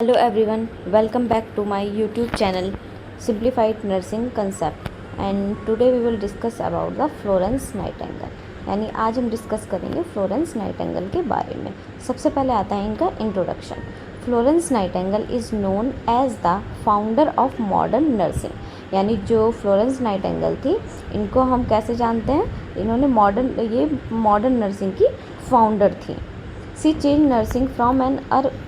Hello everyone, welcome back to my YouTube channel Simplified Nursing Concept and today we will discuss about the Florence Nightingale। यानी आज हम discuss करेंगे Florence Nightingale के बारे में। सबसे पहले आता है इनका introduction. Florence Nightingale is known as the founder of modern nursing. यानी जो फ्लोरेंस नाइटिंगेल थी इनको हम कैसे जानते हैं, इन्होंने मॉडर्न नर्सिंग की फाउंडर थी। She changed nursing from an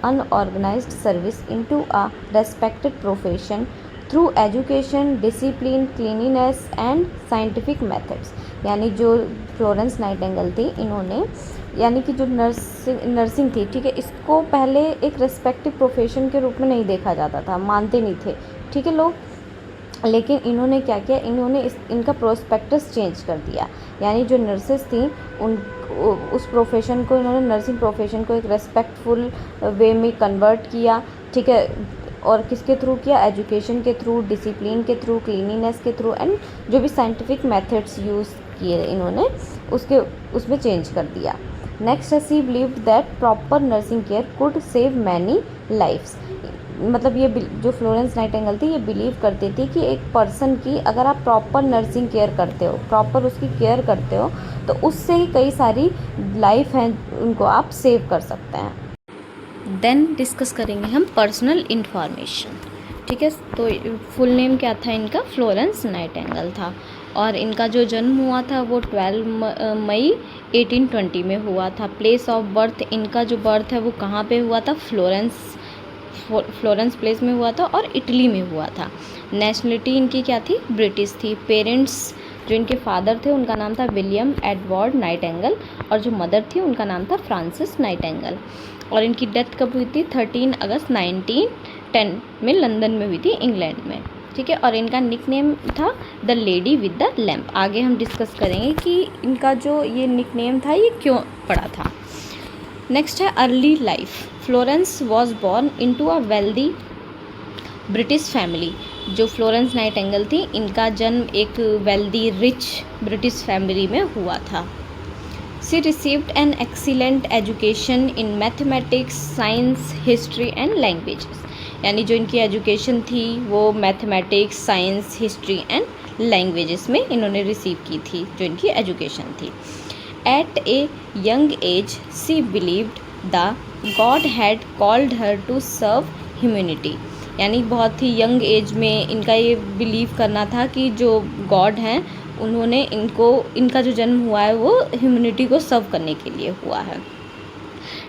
unorganized service into a respected profession through education, discipline, cleanliness and scientific methods। यानी जो फ्लोरेंस नाइटिंगेल थी इन्होंने यानी कि जो नर्सिंग थी, ठीक है, इसको पहले एक रेस्पेक्टिव प्रोफेशन के रूप में नहीं देखा जाता था, मानते नहीं थे, ठीक है लोग। लेकिन इन्होंने क्या किया, इन्होंने इनका प्रोस्पेक्टस चेंज कर दिया। यानी जो नर्सेस थी उस प्रोफेशन को, इन्होंने नर्सिंग प्रोफेशन को एक रेस्पेक्टफुल वे में कन्वर्ट किया, ठीक है। और किसके थ्रू किया? एजुकेशन के थ्रू, डिसिप्लिन के थ्रू, क्लीनिनेस के थ्रू एंड जो भी साइंटिफिक मेथड्स यूज़ किए इन्होंने उसमें चेंज कर दिया। नेक्स्ट है she believed that proper nursing care could save many lives. मतलब ये जो फ्लोरेंस नाइटिंगेल थी ये बिलीव करती थी कि एक पर्सन की अगर आप प्रॉपर नर्सिंग केयर करते हो, प्रॉपर उसकी केयर करते हो, तो उससे ही कई सारी लाइफ हैं उनको आप सेव कर सकते हैं। देन डिस्कस करेंगे हम पर्सनल इन्फॉर्मेशन, ठीक है। तो फुल नेम क्या था इनका? फ्लोरेंस नाइटिंगेल था। और इनका जो जन्म हुआ था वो 12 मई 1820 में हुआ था। प्लेस ऑफ बर्थ, इनका जो बर्थ है वो कहाँ पे हुआ था? फ्लोरेंस प्लेस में हुआ था और इटली में हुआ था। नेशनलिटी इनकी क्या थी? ब्रिटिश थी। पेरेंट्स, जो इनके फादर थे उनका नाम था विलियम एडवर्ड नाइटिंगेल और जो मदर थी उनका नाम था फ्रांसिस नाइटिंगेल। और इनकी डेथ कब हुई थी? 13 अगस्त 1910 में लंदन में हुई थी, इंग्लैंड में, ठीक है। और इनका निकनेम था the lady with the lamp. आगे हम डिस्कस करेंगे कि इनका जो ये निकनेम था ये क्यों पड़ा था। नेक्स्ट है early life. Florence was born into a wealthy British family. जो फ्लोरेंस नाइटिंगेल थी इनका जन्म एक वेल्दी रिच ब्रिटिश फैमिली में हुआ था। She received an excellent education in mathematics, science, history and languages. यानी जो इनकी एजुकेशन थी वो mathematics, science, history and languages में इन्होंने रिसीव की थी, जो इनकी एजुकेशन थी। At a young age, she believed the God had called her to serve humanity। यानी बहुत ही यंग एज में इनका ये बिलीव करना था कि जो गॉड हैं उन्होंने इनका जो जन्म हुआ है वो ह्यूमैनिटी को सर्व करने के लिए हुआ है।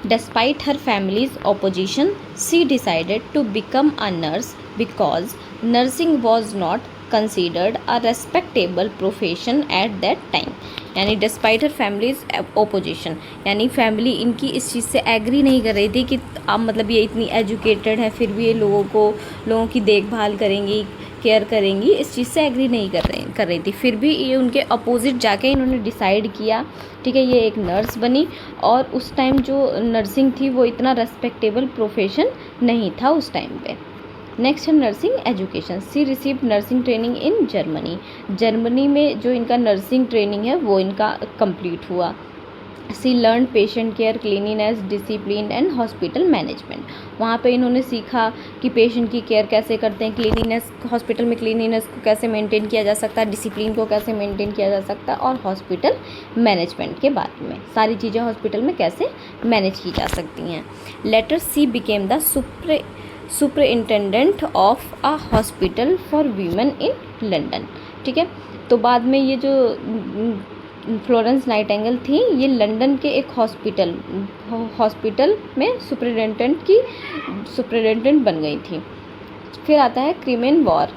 Despite her family's opposition, she decided to become a nurse because nursing was not considered a respectable profession at that time। यानी डिस्पाइट हर फैमिलीज ओपोजिशन, यानी फैमिली इनकी इस चीज़ से एग्री नहीं कर रही थी कि आप मतलब ये इतनी एजुकेटेड है फिर भी ये लोगों की देखभाल करेंगी, केयर करेंगी, इस चीज़ से एग्री नहीं कर रही थी। फिर भी ये उनके अपोजिट जाके इन्होंने डिसाइड किया, ठीक है। ये एक नर्स बनी और उस टाइम जो नर्सिंग थी वो इतना रेस्पेक्टेबल प्रोफेशन नहीं था उस टाइम पे। नेक्स्ट है nursing education. She received nursing training in Germany. Germany में जो इनका नर्सिंग ट्रेनिंग है वो इनका कंप्लीट हुआ। See learn patient care, cleanliness, discipline and hospital management. वहाँ पे इन्होंने सीखा कि पेशेंट की केयर कैसे करते हैं, क्लीनिनेस, हॉस्पिटल में क्लीनिनेस को कैसे मेंटेन किया जा सकता है, डिसिप्लिन को कैसे मेंटेन किया जा सकता है, और हॉस्पिटल मैनेजमेंट के बारे में सारी चीज़ें हॉस्पिटल में कैसे मैनेज की जा सकती हैं। Later she became the superintendent of a hospital for women in London, ठीक है। तो बाद में ये जो फ्लोरेंस नाइटिंगेल थी ये लंदन के एक हॉस्पिटल में सुपरिटेंडेंट बन गई थी। फिर आता है क्रिमेन वॉर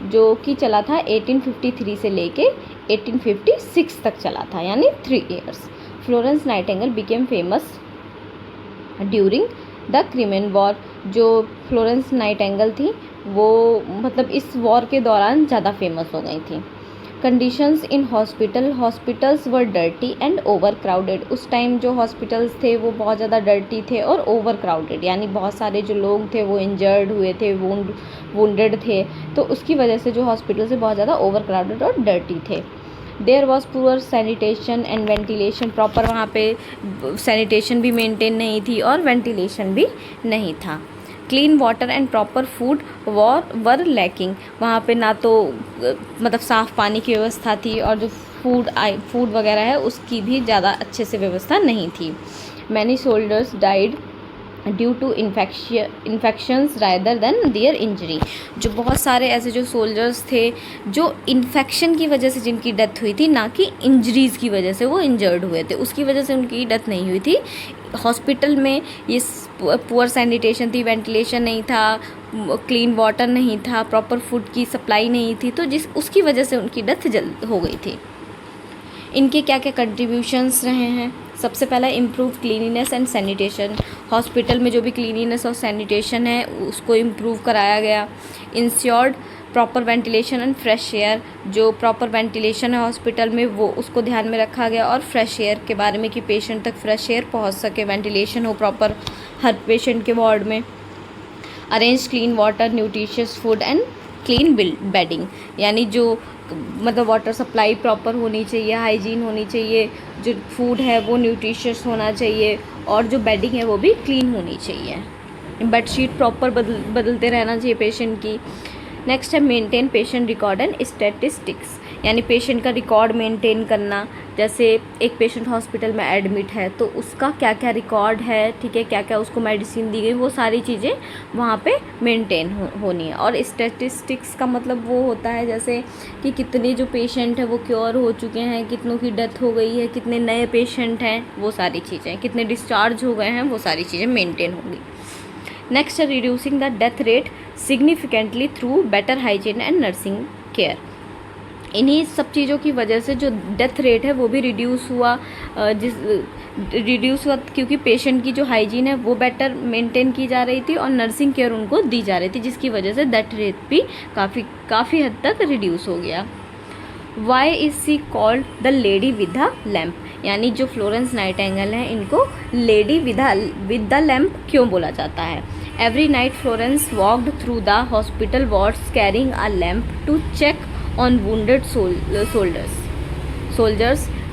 जो कि चला था 1853 से लेके 1856 तक चला था, यानी 3 years। Florence Nightingale became famous during the Crimean war. जो फ्लोरेंस नाइटिंगेल थी वो मतलब इस वॉर के दौरान ज़्यादा फेमस हो गई थी। Conditions in hospitals were dirty and over crowded. उस टाइम जो हॉस्पिटल्स थे वो बहुत ज़्यादा डर्टी थे और ओवर क्राउडेड, यानी बहुत सारे जो लोग थे वो इंजर्ड हुए थे, वुंडेड थे, तो उसकी वजह से जो हॉस्पिटल से बहुत ज़्यादा ओवर क्राउडेड और डर्टी थे। There was poor sanitation and ventilation. Proper वहाँ पे सैनिटेशन भी मेंटेन नहीं थी और वेंटिलेशन भी नहीं था। Clean water and proper food were lacking, वहाँ पे ना तो मतलब साफ़ पानी की व्यवस्था थी और जो फूड वगैरह है उसकी भी ज़्यादा अच्छे से व्यवस्था नहीं थी। Many soldiers died due to infections rather than their injury, जो बहुत सारे ऐसे जो सोल्जर्स थे जो इन्फेक्शन की वजह से जिनकी डेथ हुई थी, ना कि इंजरीज़ की वजह से वो इंजर्ड हुए थे, उसकी वजह से उनकी डेथ नहीं हुई थी। हॉस्पिटल में ये पुअर सैनिटेशन थी, वेंटिलेशन नहीं था, क्लीन वाटर नहीं था, प्रॉपर फूड की सप्लाई नहीं थी, तो उसकी वजह से उनकी डेथ जल्द हो गई थी। इनके क्या क्या कंट्रीब्यूशंस रहे हैं? सबसे पहला improve cleanliness and sanitation, hospital में जो भी क्लीनिनेस और सैनिटेशन है उसको इम्प्रूव कराया गया। Insured proper ventilation and fresh air, जो प्रॉपर वेंटिलेशन है हॉस्पिटल में वो उसको ध्यान में रखा गया, और फ्रेश एयर के बारे में कि पेशेंट तक फ्रेश एयर पहुंच सके, वेंटिलेशन हो प्रॉपर हर पेशेंट के वार्ड में। Arrange clean water, nutritious food and clean bedding, यानी जो मतलब वाटर सप्लाई प्रॉपर होनी चाहिए, हाइजीन होनी चाहिए, जो फूड है वो न्यूट्रिशियस होना चाहिए, और जो बेडिंग है वो भी क्लीन होनी चाहिए। बेडशीट प्रॉपर बदलते रहना चाहिए पेशेंट की। नेक्स्ट है maintain patient record and statistics, यानी पेशेंट का रिकॉर्ड मेंटेन करना, जैसे एक पेशेंट हॉस्पिटल में एडमिट है तो उसका क्या क्या रिकॉर्ड है, ठीक है, क्या क्या उसको मेडिसिन दी गई, वो सारी चीज़ें वहाँ पे मेंटेन होनी है। और स्टैटिस्टिक्स का मतलब वो होता है जैसे कि कितने जो पेशेंट है वो क्योर हो चुके हैं, कितनों की डेथ हो गई है, कितने नए पेशेंट हैं, वो सारी चीज़ें, कितने डिस्चार्ज हो गए हैं, वो सारी चीज़ें मेंटेन होंगी। नेक्स्ट है reducing the death rate significantly through better hygiene and nursing care, इन्हीं सब चीज़ों की वजह से जो डेथ रेट है वो भी रिड्यूस हुआ, क्योंकि पेशेंट की जो हाइजीन है वो बेटर मेंटेन की जा रही थी और नर्सिंग केयर उनको दी जा रही थी, जिसकी वजह से डेथ रेट भी काफ़ी हद तक रिड्यूस हो गया। Why is she called the lady with the lamp, यानी जो फ्लोरेंस नाइटिंगेल हैं इनको लेडी विद द लैम्प क्यों बोला जाता है? Every night Florence walked through the hospital wards carrying a lamp to check on wounded soldiers.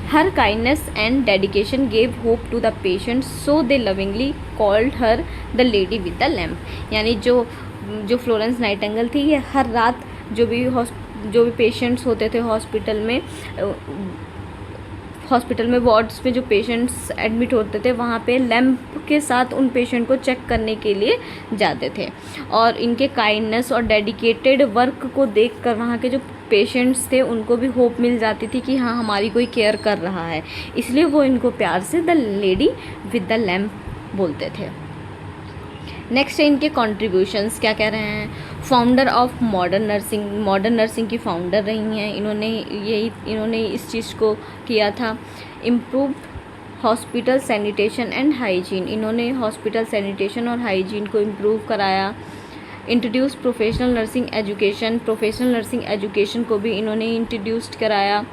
Her kindness and dedication gave hope to the patients, so they lovingly called her the lady with the lamp, यानी जो Florence Nightingale थी ये हर रात जो भी patients होते थे hospital में वार्ड्स में जो पेशेंट्स एडमिट होते थे वहाँ पे लैंप के साथ उन पेशेंट को चेक करने के लिए जाते थे, और इनके काइंडनेस और डेडिकेटेड वर्क को देखकर वहाँ के जो पेशेंट्स थे उनको भी होप मिल जाती थी कि हाँ हमारी कोई केयर कर रहा है, इसलिए वो इनको प्यार से the lady with the lamp बोलते थे। नेक्स्ट है इनके कॉन्ट्रीब्यूशंस क्या कह रहे हैं? फाउंडर ऑफ मॉडर्न नर्सिंग की फाउंडर रही हैं इन्होंने इस चीज़ को किया था। Improved hospital sanitation and hygiene, इन्होंने हॉस्पिटल सैनिटेशन और हाइजीन को इम्प्रूव कराया। इंट्रोड्यूस प्रोफेशनल नर्सिंग एजुकेशन को भी इन्होंने इंट्रोड्यूस्ड कराया।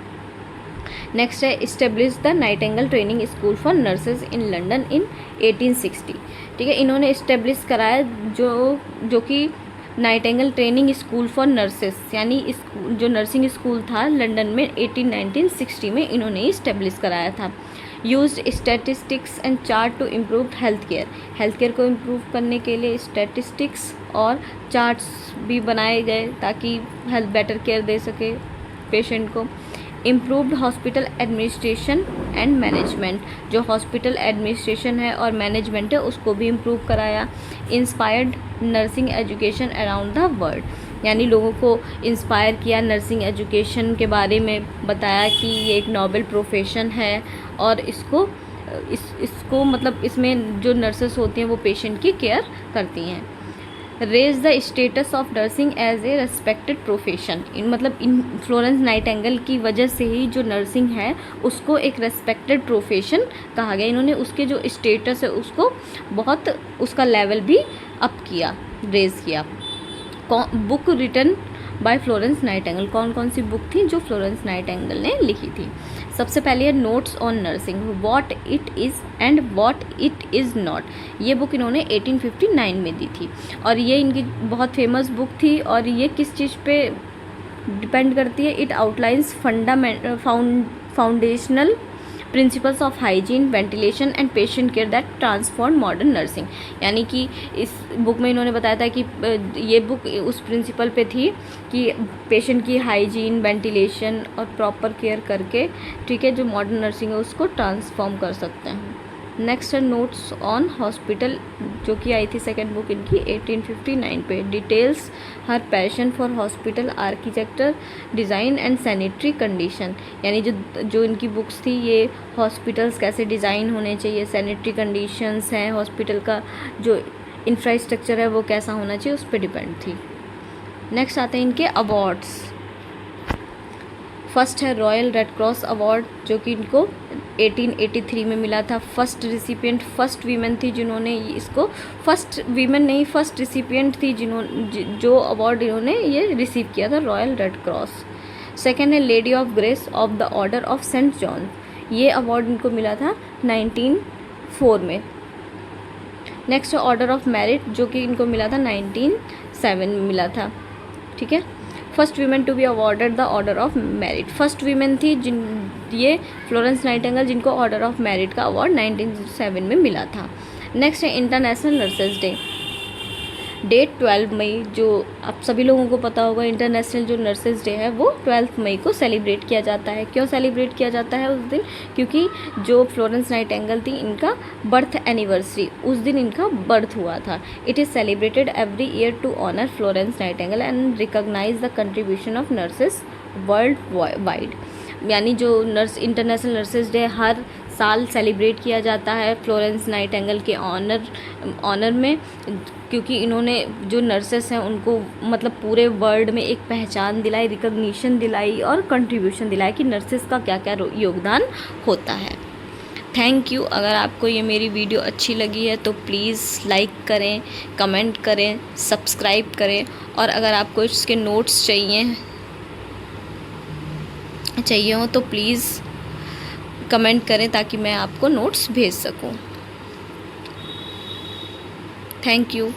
नेक्स्ट है establish the Nightingale training school for nurses in London इन 1860, ठीक है, इन्होंने इस्टेब्लिश कराया जो कि Nightingale training school for nurses, यानी जो नर्सिंग स्कूल था लंदन में 1960 में इन्होंने इस्टेब्लिश कराया था। Used statistics and chart to improve health care को इम्प्रूव करने के लिए स्टैटिस्टिक्स और चार्ट्स भी बनाए गए ताकि हेल्थ बेटर केयर दे सके पेशेंट को। Improved hospital administration and management, जो हॉस्पिटल एडमिनिस्ट्रेशन है और मैनेजमेंट है उसको भी इम्प्रूव कराया। Inspired nursing education around the world, यानी लोगों को इंस्पायर किया नर्सिंग एजुकेशन के बारे में, बताया कि ये एक नोबल प्रोफेशन है और इसको मतलब इसमें जो नर्सेस होती हैं वो पेशेंट की केयर करती हैं। Raise the status of nursing as a respected profession, इन फ्लोरेंस नाइटिंगेल की वजह से ही जो नर्सिंग है उसको एक रेस्पेक्टेड प्रोफेशन कहा गया, इन्होंने उसके जो स्टेटस है उसको बहुत उसका लेवल भी अप किया, रेज किया। Book written by Florence Nightingale, कौन कौन सी बुक थी जो फ्लोरेंस नाइटिंगेल ने लिखी थी? सबसे पहले है notes on nursing, what it is and what it is not, ये बुक इन्होंने 1859 में दी थी और ये इनकी बहुत फेमस बुक थी। और ये किस चीज़ पे डिपेंड करती है? It outlines foundational principles of hygiene, ventilation and patient care that transform modern nursing. यानी कि इस बुक में इन्होंने बताया था कि ये बुक उस प्रिंसिपल पे थी कि पेशेंट की हाइजीन, वेंटिलेशन और प्रॉपर केयर करके, ठीक है, जो मॉडर्न नर्सिंग है उसको ट्रांसफॉर्म कर सकते हैं। नेक्स्ट है नोट्स ऑन हॉस्पिटल, जो कि आई थी सेकेंड बुक इनकी 1859 पे। Details her passion for hospital architecture, design and sanitary condition. यानी जो इनकी बुक्स थी ये हॉस्पिटल्स कैसे डिज़ाइन होने चाहिए, सैनिटरी कंडीशंस हैं, हॉस्पिटल का जो इंफ्रास्ट्रक्चर है वो कैसा होना चाहिए, उस पर डिपेंड थी। नेक्स्ट आते हैं इनके अवार्ड्स। फर्स्ट है रॉयल रेड क्रॉस अवार्ड, जो कि इनको 1883 में मिला था। फर्स्ट रिसिपिएंट, फर्स्ट वीमेन थी जिन्होंने इसको, फर्स्ट वीमेन नहीं, फर्स्ट रिसिपिएंट थी जो अवार्ड इन्होंने ये रिसीव किया था, रॉयल रेड क्रॉस। सेकेंड है Lady of Grace of the Order of Saint John, ये अवार्ड इनको मिला था 1904 में। नेक्स्ट है ऑर्डर ऑफ मेरिट, जो कि इनको मिला था 1907 में मिला था, ठीक है। First women to be awarded the Order of Merit, first women थी ये फ्लोरेंस नाइटिंगेल, जिनको ऑर्डर ऑफ मेरिट का अवार्ड 1907 में मिला था। नेक्स्ट है इंटरनेशनल नर्सेज डे, डेट 12 मई, जो आप सभी लोगों को पता होगा इंटरनेशनल जो नर्सेज डे है वो 12 मई को सेलिब्रेट किया जाता है। क्यों सेलिब्रेट किया जाता है उस दिन? क्योंकि जो फ्लोरेंस नाइटिंगेल थी इनका बर्थ एनिवर्सरी, उस दिन इनका बर्थ हुआ था। It is celebrated every year to honour Florence Nightingale and recognise the contribution of nurses worldwide. यानी जो इंटरनेशनल नर्सेज डे हर साल सेलिब्रेट किया जाता है फ्लोरेंस नाइटिंगेल के ऑनर में, क्योंकि इन्होंने जो नर्सेस हैं उनको मतलब पूरे वर्ल्ड में एक पहचान दिलाई, रिकॉग्निशन दिलाई और कंट्रीब्यूशन दिलाई कि नर्सेस का क्या क्या योगदान होता है। Thank you. अगर आपको ये मेरी वीडियो अच्छी लगी है तो प्लीज़ लाइक करें, कमेंट करें, सब्सक्राइब करें, और अगर आपको इसके नोट्स चाहिए हो तो प्लीज़ कमेंट करें ताकि मैं आपको नोट्स भेज सकूं। Thank you.